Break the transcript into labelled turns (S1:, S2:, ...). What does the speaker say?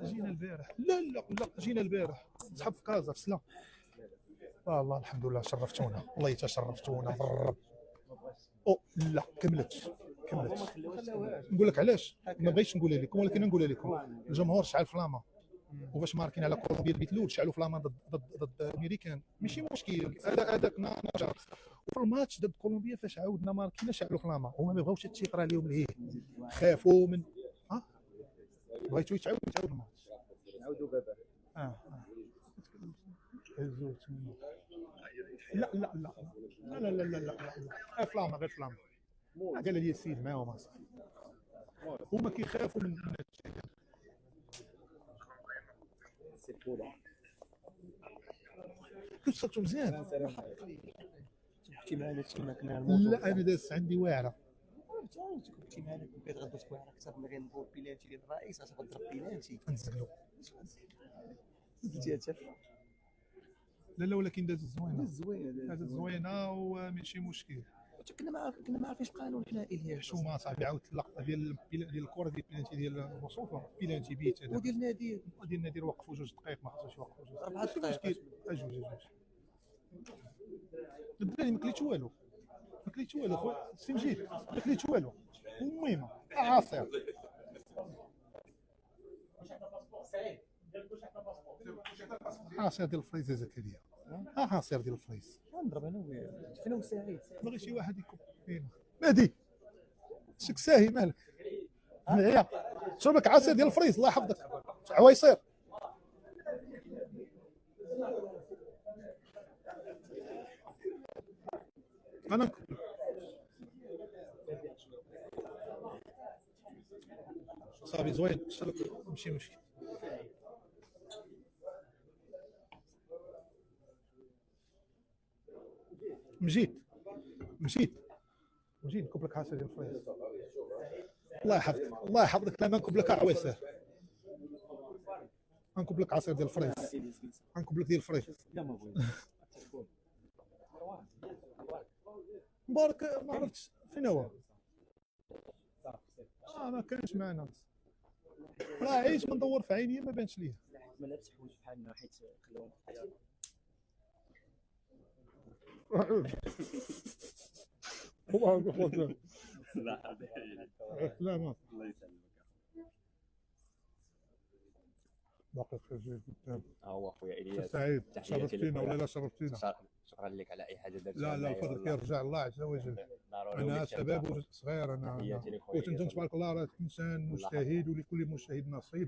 S1: جينا البارح. لا لا لا، جينا البارح صحاب في كازا في سلا. والله الحمد لله شرفتونا، والله تشرفتونا بالرب. او لا كملتش. نقول لك علاش ما بغيتش نقولها لكم، ولكن نقولها لكم. الجمهور شعل فلاما، وباش ماركين على كولومبيا البيت الاول شعلوا فلاما ضد الامريكان، ماشي مشكل هذاك نجر. وفي الماتش ضد كولومبيا فاش عاودنا ماركينا شعلوا فلاما، هما ما بغاوش تيقرا عليهم لهيه، خافوا من بغيتو تعاود الماتش.
S2: نعاودوا بابا.
S1: لا لا لا لا لا لا لا لا فلاما، غير فلاما. قال لي السيد معاهم اصاحبي، هما كيخافوا من كنت صرتو مزيان.
S2: كنتي معنا تما كنا
S1: لا انا دازت عندي واعره.
S2: كنتي معنا كتغدى سوايع اكثر من غير نبور بيلانتي ديال الرئيس، اش غضرب بيلانتي
S1: نزقلو.
S2: درتيها انت.
S1: لا لا ولكن دازت زوينه.
S2: دازت
S1: زوينه وماشي مشكل.
S2: كنا ما عارفينش قانون حنا الياس.
S1: شو ما صاحبي عاودت اللقطه ديال الكره ديال البيلانتي ديال الوسوطه، بيلانتي بيت هذا.
S2: وديال النادي
S1: وقفوا 2 دقائق، ما خصوش يوقفوا
S2: 4 دقائق.
S1: جوج. الدراري ما كليتش والو، خويا سي مجيد، ما كليتش والو. المهم عاصر ديال الفريز زكريا، عصير ديال الفريز.
S2: نضرب انا وياه. فين هو سعيد؟
S1: بغي شي واحد يكون فينا. مهدي شك ساهي مالك؟ هي شرب لك عصير ديال الفريز الله يحفظك. عويصير انا صافي زوين ماشي مشكل. مجيد نكب لك عصير ديال الفريز. الله يحفظك. لا ما نكب لك عويصير، نكب لك عصير ديال الفريز، نكب لك ديال الفريز. مبارك ما عرفتش فين هو. ما كانش معنا، راه عيش وندور في عيني ما بانش ليه.
S2: ما لابس حوايج بحالنا حيت خلوهم
S1: لا الله يسلمك. باقي خرجت قدام.
S2: هو خويا الياس
S1: سعيد شرفتينا ولا لا شرفتينا.
S2: شكرا لك على اي حاجه درتها.
S1: لا الفضل كيرجع الله عز وجل. انا شباب وصغير انا، وتنتم تبارك الله راه انسان مجتهد ولكل مجتهد نصيب.